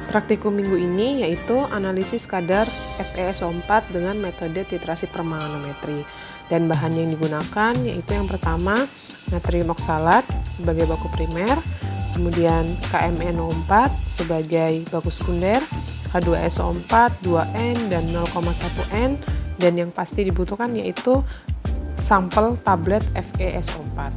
Praktikum minggu ini yaitu analisis kadar FeSO4 dengan metode titrasi permanometri. Dan bahan yang digunakan yaitu yang pertama natrium oksalat sebagai baku primer, kemudian KMnO4 sebagai baku sekunder, H2SO4, 2N, dan 0,1N, dan yang pasti dibutuhkan yaitu sampel tablet FeSO4.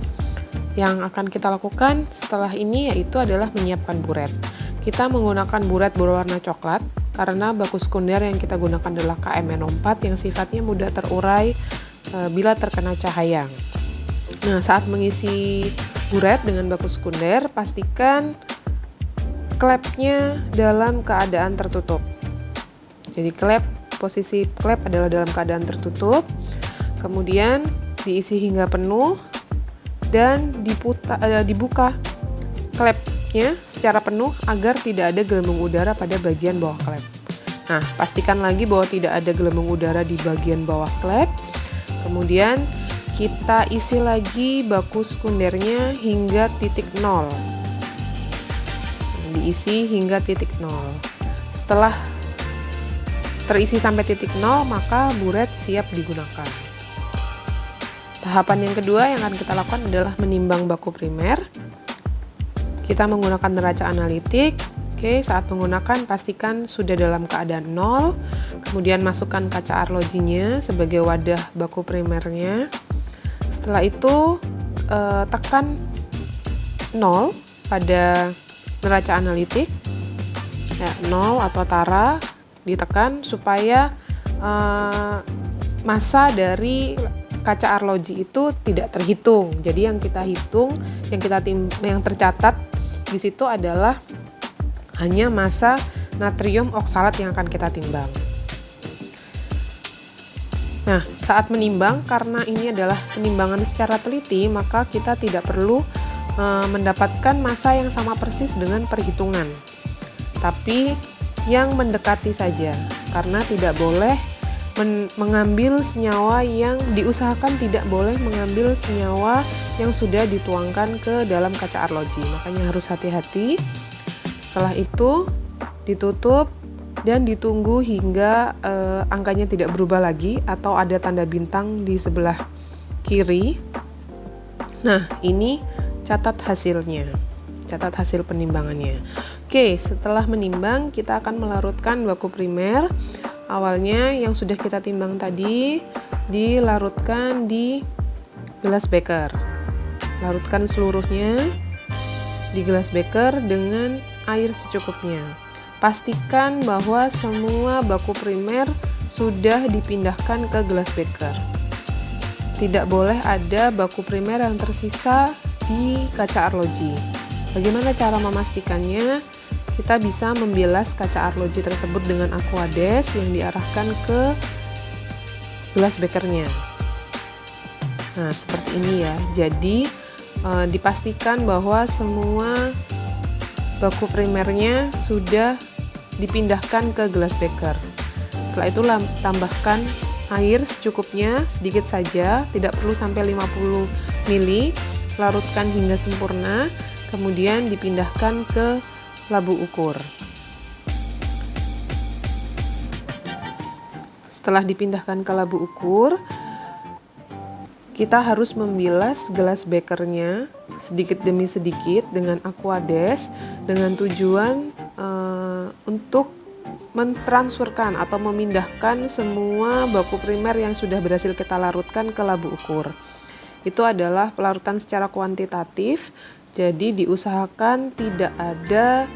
Yang akan kita lakukan setelah ini yaitu adalah menyiapkan buret. Kita menggunakan buret berwarna coklat karena baku sekunder yang kita gunakan adalah KMnO4 yang sifatnya mudah terurai bila terkena cahaya. Nah, saat mengisi buret dengan baku sekunder, pastikan klepnya dalam keadaan tertutup. Jadi posisi klep adalah dalam keadaan tertutup, kemudian diisi hingga penuh dan dibuka klepnya secara penuh agar tidak ada gelembung udara pada bagian bawah klep. Nah, pastikan lagi bahwa tidak ada gelembung udara di bagian bawah klep. Kemudian kita isi lagi baku sekundernya hingga titik 0. Diisi hingga titik 0. Setelah terisi sampai titik 0, maka buret siap digunakan. Tahapan yang kedua yang akan kita lakukan adalah menimbang baku primer. Kita menggunakan neraca analitik. Oke, saat menggunakan pastikan sudah dalam keadaan 0. Kemudian masukkan kaca arlojinya sebagai wadah baku primernya. Setelah itu tekan 0 pada neraca analitik. Ya, 0 atau tara ditekan supaya massa dari kaca arloji itu tidak terhitung. Jadi yang kita hitung, yang tercatat di situ adalah hanya massa natrium oksalat yang akan kita timbang. Nah, saat menimbang, karena ini adalah penimbangan secara teliti, maka kita tidak perlu mendapatkan massa yang sama persis dengan perhitungan, tapi yang mendekati saja, karena tidak boleh mengambil senyawa yang diusahakan tidak boleh mengambil senyawa yang sudah dituangkan ke dalam kaca arloji, makanya harus hati-hati. Setelah itu ditutup dan ditunggu hingga angkanya tidak berubah lagi atau ada tanda bintang di sebelah kiri. Nah, ini catat hasilnya, catat hasil penimbangannya. Oke, setelah menimbang kita akan melarutkan baku primer. Awalnya yang sudah kita timbang tadi dilarutkan di gelas beker. Larutkan seluruhnya di gelas beker dengan air secukupnya. Pastikan bahwa semua baku primer sudah dipindahkan ke gelas beker. Tidak boleh ada baku primer yang tersisa di kaca arloji. Bagaimana cara memastikannya? Kita bisa membilas kaca arloji tersebut dengan aquades yang diarahkan ke gelas bekernya. Nah, seperti ini ya. Jadi dipastikan bahwa semua baku primernya sudah dipindahkan ke gelas beker. Setelah itu tambahkan air secukupnya, sedikit saja, tidak perlu sampai 50 ml. Larutkan hingga sempurna, kemudian dipindahkan ke labu ukur. Setelah dipindahkan ke labu ukur, kita harus membilas gelas bekernya sedikit demi sedikit dengan aquades dengan tujuan untuk mentransferkan atau memindahkan semua baku primer yang sudah berhasil kita larutkan ke labu ukur. Itu adalah pelarutan secara kuantitatif. Jadi diusahakan tidak ada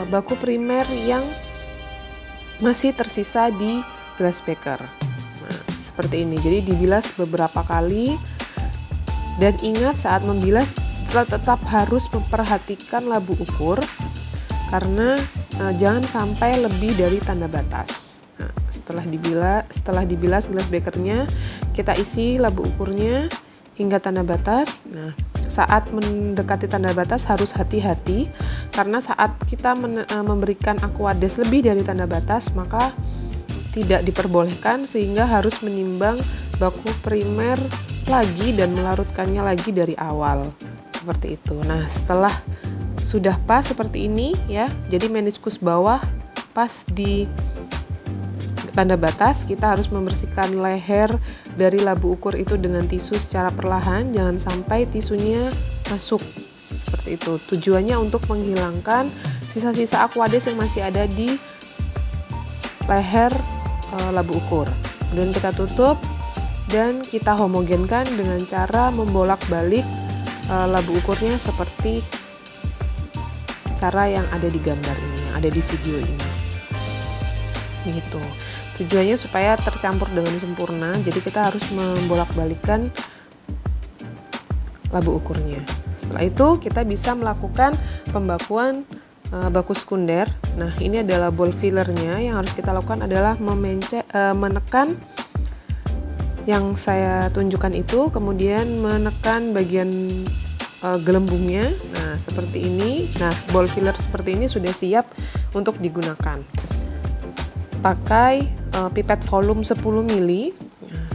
baku primer yang masih tersisa di gelas beker. Nah, seperti ini. Jadi dibilas beberapa kali, dan ingat saat membilas tetap harus memperhatikan labu ukur karena jangan sampai lebih dari tanda batas. Nah, setelah dibilas gelas bekernya, kita isi labu ukurnya hingga tanda batas. Nah, saat mendekati tanda batas harus hati-hati karena saat kita memberikan aquades lebih dari tanda batas maka tidak diperbolehkan, sehingga harus menimbang baku primer lagi dan melarutkannya lagi dari awal, seperti itu. Nah, setelah sudah pas seperti ini ya, jadi meniskus bawah pas di tanda batas, kita harus membersihkan leher dari labu ukur itu dengan tisu secara perlahan, jangan sampai tisunya masuk seperti itu. Tujuannya untuk menghilangkan sisa-sisa aquades yang masih ada di leher labu ukur. Kemudian kita tutup dan kita homogenkan dengan cara membolak-balik labu ukurnya seperti cara yang ada di gambar ini, yang ada di video ini. Gitu. Tujuannya supaya tercampur dengan sempurna, jadi kita harus membolak-balikkan labu ukurnya. Setelah itu kita bisa melakukan pembakuan baku sekunder. Nah, ini adalah ball fillernya. Yang harus kita lakukan adalah menekan yang saya tunjukkan itu, kemudian menekan bagian gelembungnya. Nah, seperti ini. Nah, ball filler seperti ini sudah siap untuk digunakan. Pakai pipet volume 10 ml.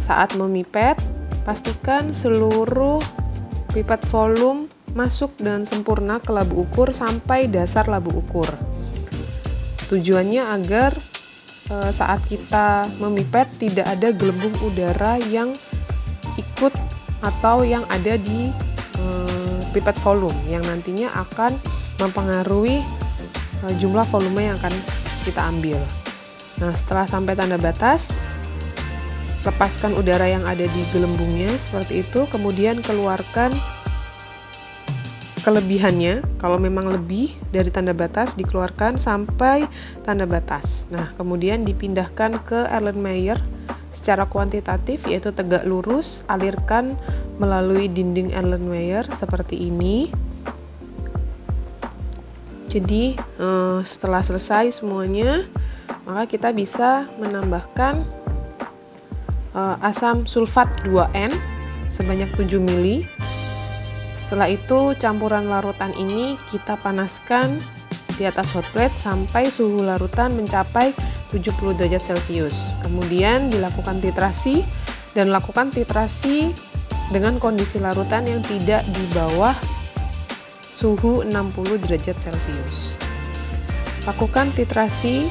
Saat memipet, pastikan seluruh pipet volume masuk dengan sempurna ke labu ukur sampai dasar labu ukur. Tujuannya agar saat kita memipet tidak ada gelembung udara yang ikut atau yang ada di pipet volume yang nantinya akan mempengaruhi jumlah volume yang akan kita ambil. Nah, setelah sampai tanda batas, lepaskan udara yang ada di gelembungnya seperti itu, kemudian keluarkan kelebihannya. Kalau memang lebih dari tanda batas, dikeluarkan sampai tanda batas. Nah, kemudian dipindahkan ke Erlenmeyer secara kuantitatif, yaitu tegak lurus, alirkan melalui dinding Erlenmeyer seperti ini. Jadi setelah selesai semuanya, maka kita bisa menambahkan asam sulfat 2N sebanyak 7 ml. Setelah itu campuran larutan ini kita panaskan di atas hot plate sampai suhu larutan mencapai 70 derajat Celcius. Kemudian dilakukan titrasi dan lakukan titrasi dengan kondisi larutan yang tidak di bawah suhu 60 derajat Celcius. Lakukan titrasi,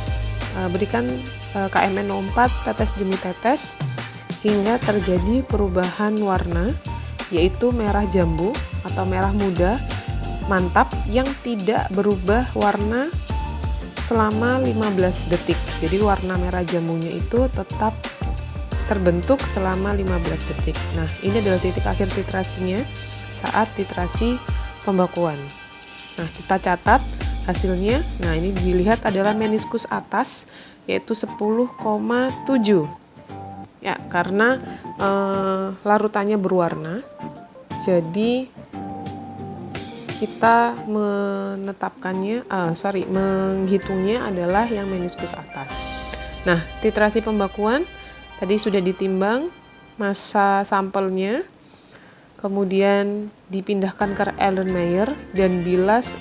berikan KMNO4 tetes demi tetes hingga terjadi perubahan warna, yaitu merah jambu atau merah muda mantap yang tidak berubah warna selama 15 detik. Jadi warna merah jambunya itu tetap terbentuk selama 15 detik. Nah, ini adalah titik akhir titrasinya saat titrasi pembakuan. Nah, kita catat hasilnya. Nah, ini dilihat adalah meniskus atas yaitu 10,7. Ya, karena larutannya berwarna. Jadi kita menghitungnya adalah yang meniskus atas. Nah, titrasi pembakuan tadi sudah ditimbang massa sampelnya, kemudian dipindahkan ke Erlenmeyer dan bilas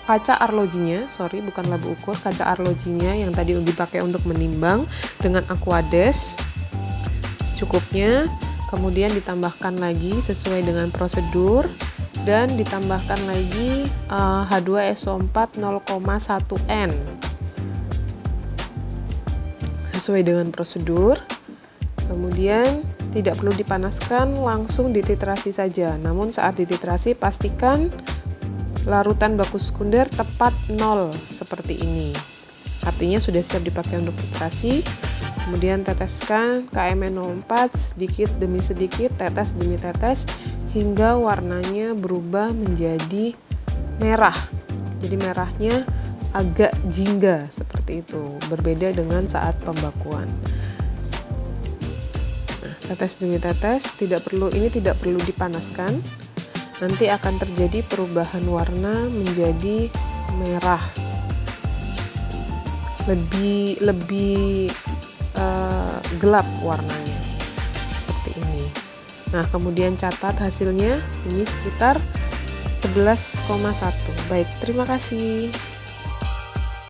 kaca arlojinya, bukan labu ukur, kaca arlojinya yang tadi dipakai untuk menimbang dengan aquades secukupnya. Kemudian ditambahkan lagi sesuai dengan prosedur dan ditambahkan lagi H2SO4 0,1 N sesuai dengan prosedur. Kemudian tidak perlu dipanaskan, langsung dititrasi saja. Namun saat dititrasi pastikan larutan baku sekunder tepat 0 seperti ini. Artinya sudah siap dipakai untuk titrasi. Kemudian teteskan KMNO4 sedikit demi sedikit, tetes demi tetes hingga warnanya berubah menjadi merah. Jadi merahnya agak jingga seperti itu, berbeda dengan saat pembakuan. Nah, tetes demi tetes tidak perlu dipanaskan. Nanti akan terjadi perubahan warna menjadi merah. Lebih gelap warnanya seperti ini. Nah, kemudian catat hasilnya ini sekitar 11,1. Baik, terima kasih.